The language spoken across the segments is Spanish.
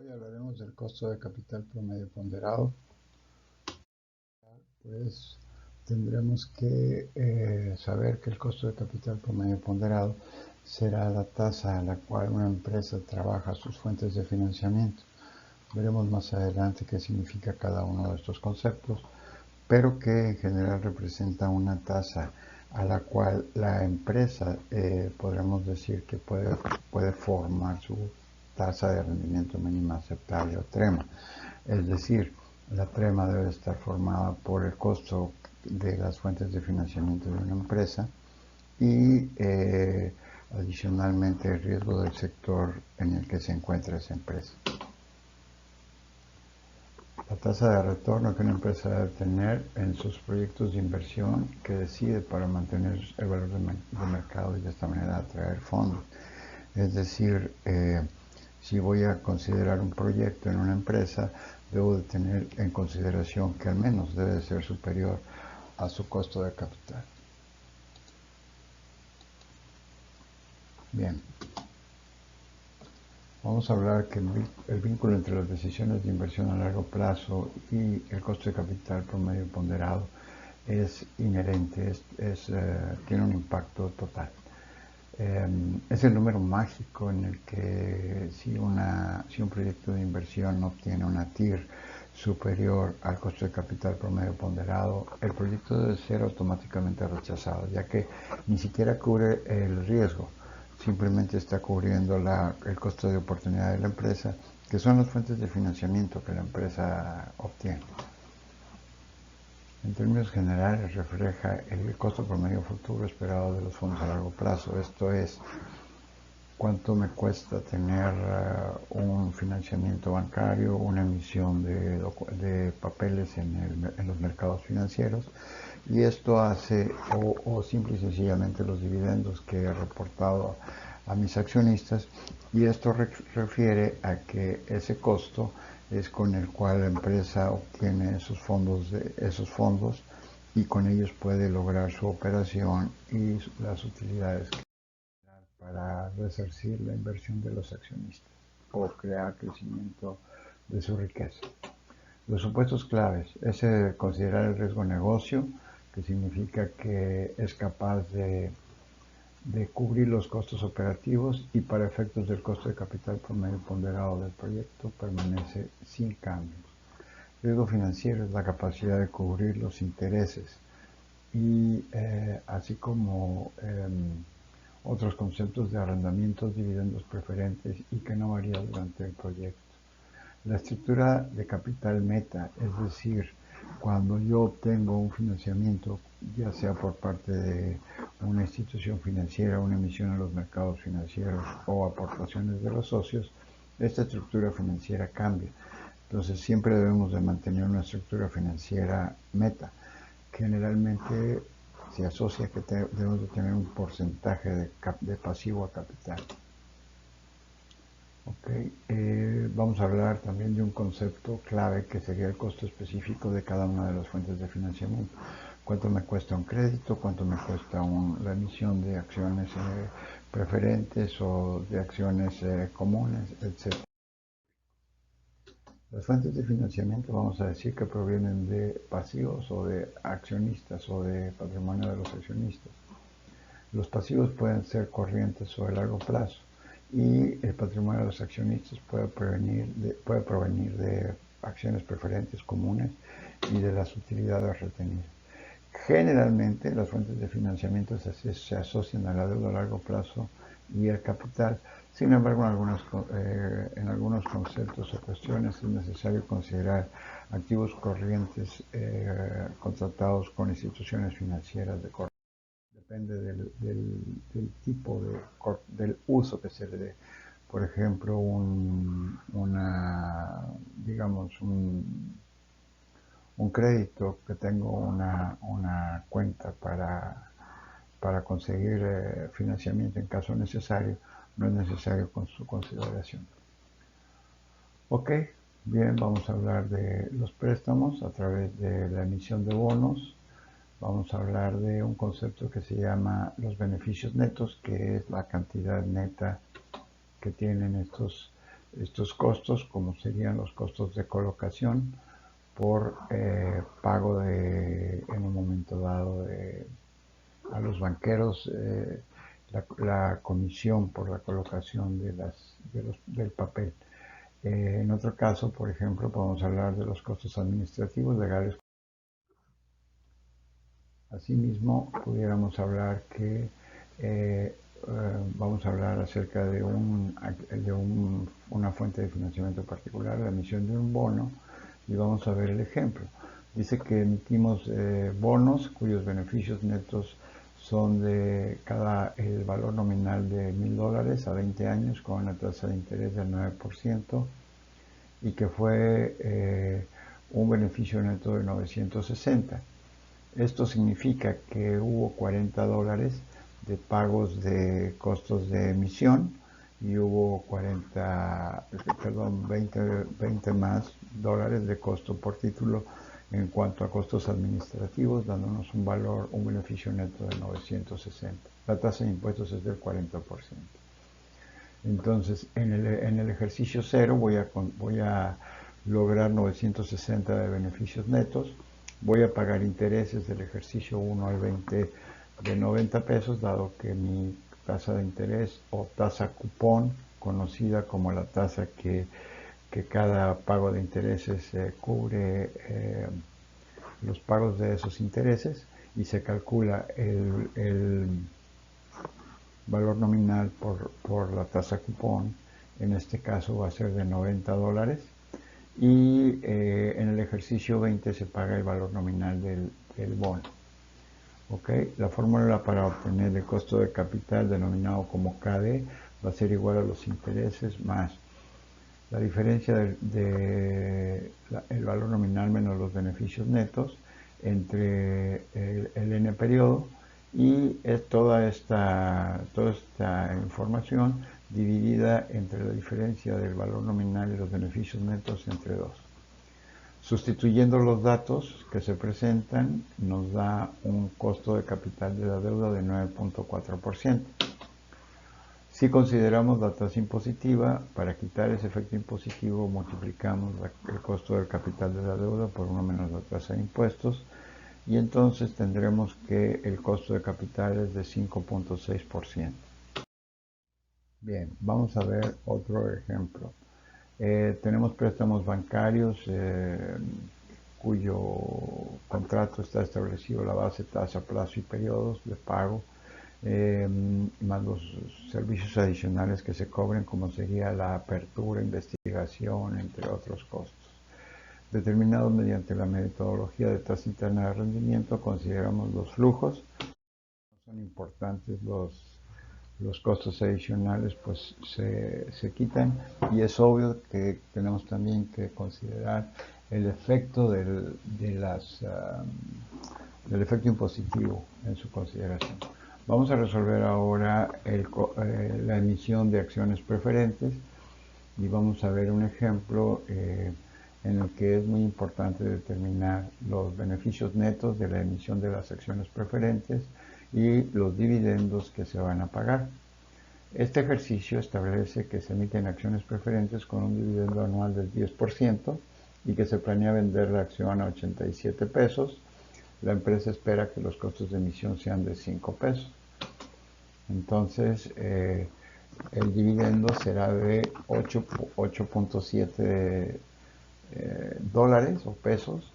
Hoy hablaremos del costo de capital promedio ponderado. Pues tendremos que saber que el costo de capital promedio ponderado será la tasa a la cual una empresa trabaja sus fuentes de financiamiento. Veremos más adelante qué significa cada uno de estos conceptos, pero que en general representa una tasa a la cual la empresa podremos decir que puede formar su tasa de rendimiento mínima aceptable o TREMA. Es decir, la TREMA debe estar formada por el costo de las fuentes de financiamiento de una empresa y adicionalmente el riesgo del sector en el que se encuentra esa empresa. La tasa de retorno que una empresa debe tener en sus proyectos de inversión que decide para mantener el valor de mercado y de esta manera atraer fondos. Es decir, si voy a considerar un proyecto en una empresa, debo de tener en consideración que al menos debe ser superior a su costo de capital. Bien, vamos a hablar que el vínculo entre las decisiones de inversión a largo plazo y el costo de capital promedio ponderado es inherente, tiene un impacto total. Es el número mágico en el que si un proyecto de inversión no tiene una TIR superior al costo de capital promedio ponderado, el proyecto debe ser automáticamente rechazado, ya que ni siquiera cubre el riesgo, simplemente está cubriendo el costo de oportunidad de la empresa, que son las fuentes de financiamiento que la empresa obtiene. En términos generales refleja el costo promedio futuro esperado de los fondos a largo plazo, esto es, cuánto me cuesta tener un financiamiento bancario, una emisión de papeles en los mercados financieros, y esto hace, o simple y sencillamente los dividendos que he reportado a mis accionistas, y esto refiere a que ese costo es con el cual la empresa obtiene esos fondos y con ellos puede lograr su operación y las utilidades para resarcir la inversión de los accionistas o crear crecimiento de su riqueza. Los supuestos claves es considerar el riesgo negocio, que significa que es capaz de cubrir los costos operativos y para efectos del costo de capital promedio ponderado del proyecto permanece sin cambios. Riesgo financiero es la capacidad de cubrir los intereses y así como otros conceptos de arrendamientos, dividendos preferentes y que no varía durante el proyecto. La estructura de capital meta, es decir, cuando yo obtengo un financiamiento, ya sea por parte de una institución financiera, una emisión a los mercados financieros o aportaciones de los socios, esta estructura financiera cambia. Entonces siempre debemos de mantener una estructura financiera meta. Generalmente se asocia que debemos de tener un porcentaje de pasivo a capital. Vamos a hablar también de un concepto clave que sería el costo específico de cada una de las fuentes de financiamiento. ¿Cuánto me cuesta un crédito? ¿Cuánto me cuesta la emisión de acciones preferentes o de acciones comunes, etcétera? Las fuentes de financiamiento vamos a decir que provienen de pasivos o de accionistas o de patrimonio de los accionistas. Los pasivos pueden ser corrientes o de largo plazo y el patrimonio de los accionistas puede provenir de acciones preferentes comunes y de las utilidades retenidas. Generalmente las fuentes de financiamiento se asocian a la deuda a largo plazo y al capital. Sin embargo, en algunos conceptos o cuestiones es necesario considerar activos corrientes contratados con instituciones financieras de corte. Depende del tipo del uso que se le dé. Por ejemplo, digamos, un crédito que tengo una cuenta para conseguir financiamiento en caso necesario, no es necesario con su consideración. Ok, bien, vamos a hablar de los préstamos a través de la emisión de bonos. Vamos a hablar de un concepto que se llama los beneficios netos, que es la cantidad neta que tienen estos estos costos, como serían los costos de colocación, por pago en un momento dado a los banqueros la comisión por la colocación del papel. En otro caso, por ejemplo, podemos hablar de los costos administrativos legales. Asimismo, pudiéramos hablar que vamos a hablar acerca de una fuente de financiamiento particular, la emisión de un bono, y vamos a ver el ejemplo. Dice que emitimos bonos cuyos beneficios netos son de el valor nominal de $1000 a 20 años con una tasa de interés del 9% y que fue un beneficio neto de 960. Esto significa que hubo $40 de pagos de costos de emisión y hubo 20 más dólares de costo por título en cuanto a costos administrativos, dándonos un beneficio neto de 960. La tasa de impuestos es del 40%. Entonces, en el ejercicio 0 voy a lograr 960 de beneficios netos. Voy a pagar intereses del ejercicio 1 al 20 de 90 pesos, dado que mi tasa de interés o tasa cupón, conocida como la tasa que cada pago de intereses cubre los pagos de esos intereses, y se calcula el valor nominal por la tasa cupón. En este caso va a ser de $90, y en el ejercicio 20 se paga el valor nominal del bono. ¿Okay? La fórmula para obtener el costo de capital denominado como KD va a ser igual a los intereses más la diferencia el valor nominal menos los beneficios netos entre el n periodo, y es toda esta información dividida entre la diferencia del valor nominal y los beneficios netos entre 2. Sustituyendo los datos que se presentan, nos da un costo de capital de la deuda de 9.4%. Si consideramos la tasa impositiva, para quitar ese efecto impositivo multiplicamos el costo del capital de la deuda por 1 menos la tasa de impuestos, y entonces tendremos que el costo de capital es de 5.6%. Bien, vamos a ver otro ejemplo. Tenemos préstamos bancarios cuyo contrato está establecido la base, tasa, plazo y periodos de pago, más los servicios adicionales que se cobren, como sería la apertura, investigación, entre otros costos. Determinados mediante la metodología de tasa interna de rendimiento, consideramos los flujos. Son importantes los costos adicionales, pues se quitan, y es obvio que tenemos también que considerar el efecto del efecto impositivo en su consideración. Vamos a resolver ahora la emisión de acciones preferentes, y vamos a ver un ejemplo en el que es muy importante determinar los beneficios netos de la emisión de las acciones preferentes y los dividendos que se van a pagar. Este ejercicio establece que se emiten acciones preferentes con un dividendo anual del 10% y que se planea vender la acción a 87 pesos. La empresa espera que los costos de emisión sean de 5 pesos. Entonces, el dividendo será de 8.7 dólares o pesos.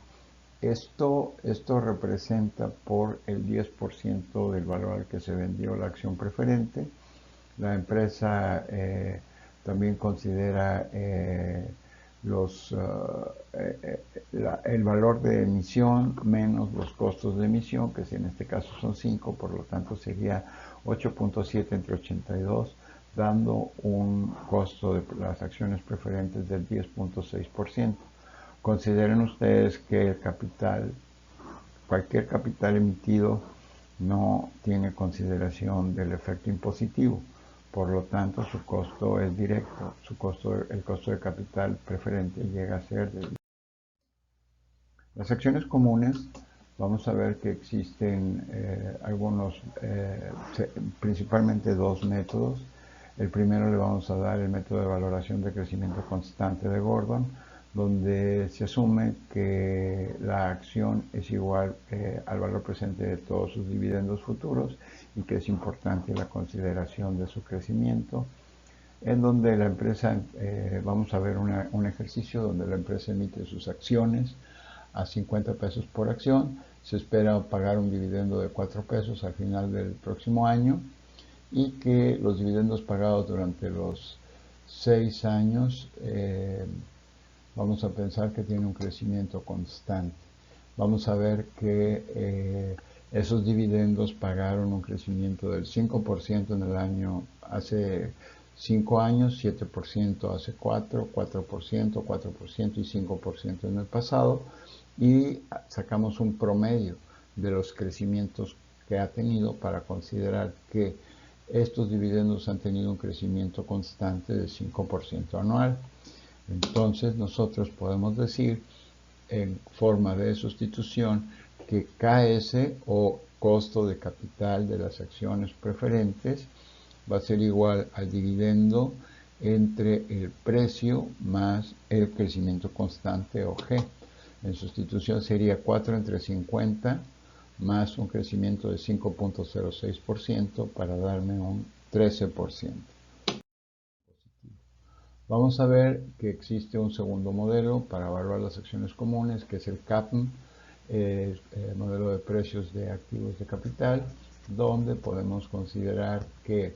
Esto representa por el 10% del valor al que se vendió la acción preferente. La empresa también considera el valor de emisión menos los costos de emisión, que en este caso son 5, por lo tanto sería 8.7 entre 82, dando un costo de las acciones preferentes del 10.6%. Consideren ustedes que el cualquier capital emitido no tiene consideración del efecto impositivo, por lo tanto su costo es directo, el costo de capital preferente llega a ser las acciones comunes. Vamos a ver que existen principalmente dos métodos. El primero le vamos a dar el método de valoración de crecimiento constante de Gordon, donde se asume que la acción es igual al valor presente de todos sus dividendos futuros y que es importante la consideración de su crecimiento, en donde la empresa, vamos a ver un ejercicio donde la empresa emite sus acciones a 50 pesos por acción, se espera pagar un dividendo de 4 pesos al final del próximo año y que los dividendos pagados durante los 6 años vamos a pensar que tiene un crecimiento constante. Vamos a ver que esos dividendos pagaron un crecimiento del 5% en el año hace 5 años, 7% hace 4, 4%, 4% y 5% en el pasado, y sacamos un promedio de los crecimientos que ha tenido para considerar que estos dividendos han tenido un crecimiento constante de 5% anual. Entonces nosotros podemos decir en forma de sustitución que KS o costo de capital de las acciones preferentes va a ser igual al dividendo entre el precio más el crecimiento constante o G. En sustitución sería 4 entre 50 más un crecimiento de 5.06% para darme un 13%. Vamos a ver que existe un segundo modelo para evaluar las acciones comunes, que es el CAPM, el modelo de precios de activos de capital, donde podemos considerar que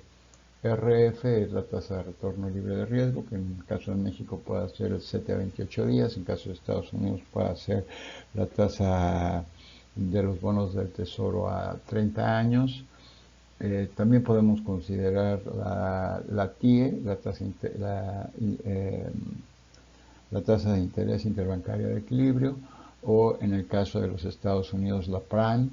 RF es la tasa de retorno libre de riesgo, que en el caso de México puede ser el 7 a 28 días, en el caso de Estados Unidos puede ser la tasa de los bonos del tesoro a 30 años. También podemos considerar la TIE, la tasa de interés interbancaria de equilibrio, o en el caso de los Estados Unidos la Prime.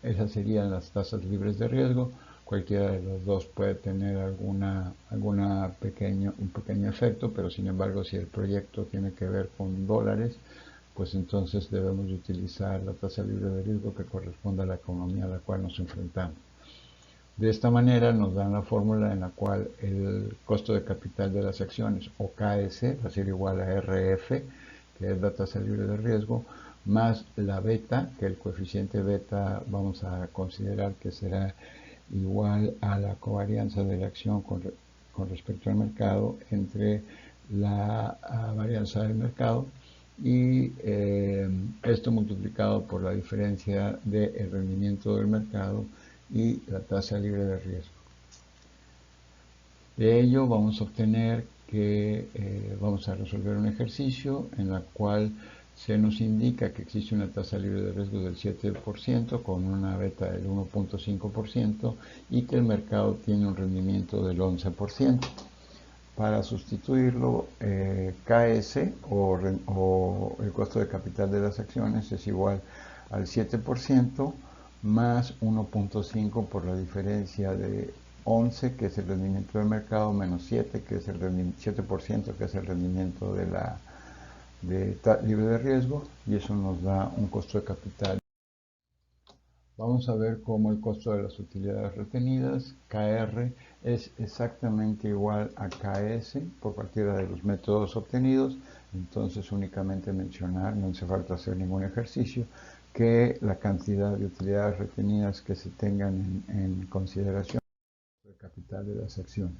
Esas serían las tasas libres de riesgo. Cualquiera de los dos puede tener un pequeño efecto, pero sin embargo si el proyecto tiene que ver con dólares, pues entonces debemos utilizar la tasa libre de riesgo que corresponde a la economía a la cual nos enfrentamos. De esta manera nos dan la fórmula en la cual el costo de capital de las acciones, o KS, va a ser igual a RF, que es la tasa libre de riesgo, más la beta, que el coeficiente beta vamos a considerar que será igual a la covarianza de la acción con respecto al mercado entre la varianza del mercado y esto multiplicado por la diferencia del rendimiento del mercado y la tasa libre de riesgo. De ello vamos a obtener que vamos a resolver un ejercicio en la cual se nos indica que existe una tasa libre de riesgo del 7% con una beta del 1.5% y que el mercado tiene un rendimiento del 11%. Para sustituirlo, KS o el costo de capital de las acciones es igual al 7% más 1.5 por la diferencia de 11, que es el rendimiento del mercado, menos 7, que es el 7%, que es el rendimiento de la libre de riesgo, y eso nos da un costo de capital. Vamos a ver cómo el costo de las utilidades retenidas, KR, es exactamente igual a KS por cualquiera de los métodos obtenidos. Entonces únicamente mencionar, no hace falta hacer ningún ejercicio, que la cantidad de utilidades retenidas que se tengan en consideración el capital de las acciones.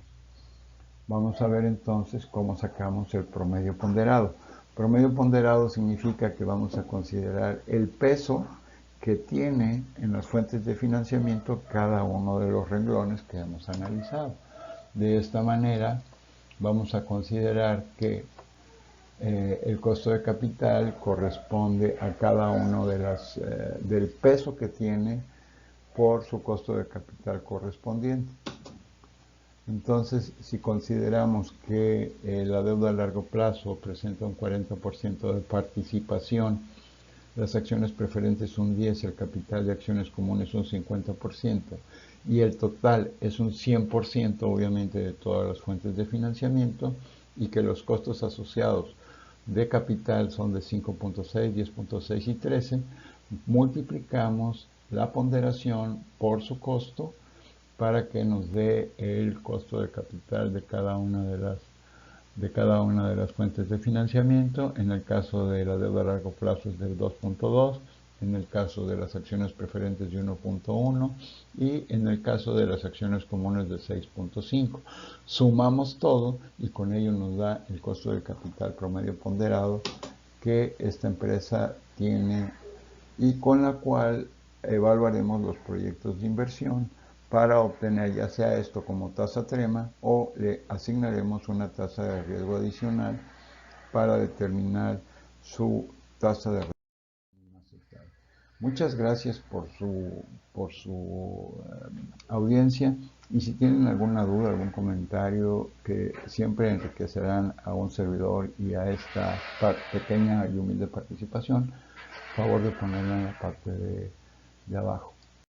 Vamos a ver entonces cómo sacamos el promedio ponderado. Promedio ponderado significa que vamos a considerar el peso que tiene en las fuentes de financiamiento cada uno de los renglones que hemos analizado. De esta manera vamos a considerar que el costo de capital corresponde a cada uno del peso que tiene por su costo de capital correspondiente. Entonces, si consideramos que la deuda a largo plazo presenta un 40% de participación, las acciones preferentes un 10%, el capital de acciones comunes un 50% y el total es un 100% obviamente de todas las fuentes de financiamiento, y que los costos asociados de capital son de 5.6, 10.6 y 13, multiplicamos la ponderación por su costo para que nos dé el costo de capital de cada una de las fuentes de financiamiento. En el caso de la deuda a largo plazo es del 2.2, en el caso de las acciones preferentes de 1.1 y en el caso de las acciones comunes de 6.5. Sumamos todo y con ello nos da el costo del capital promedio ponderado que esta empresa tiene y con la cual evaluaremos los proyectos de inversión para obtener ya sea esto como tasa trema o le asignaremos una tasa de riesgo adicional para determinar su tasa de riesgo aceptable. Muchas gracias por su audiencia y si tienen alguna duda, algún comentario que siempre enriquecerán a un servidor y a esta pequeña y humilde participación, favor de ponerla en la parte de abajo.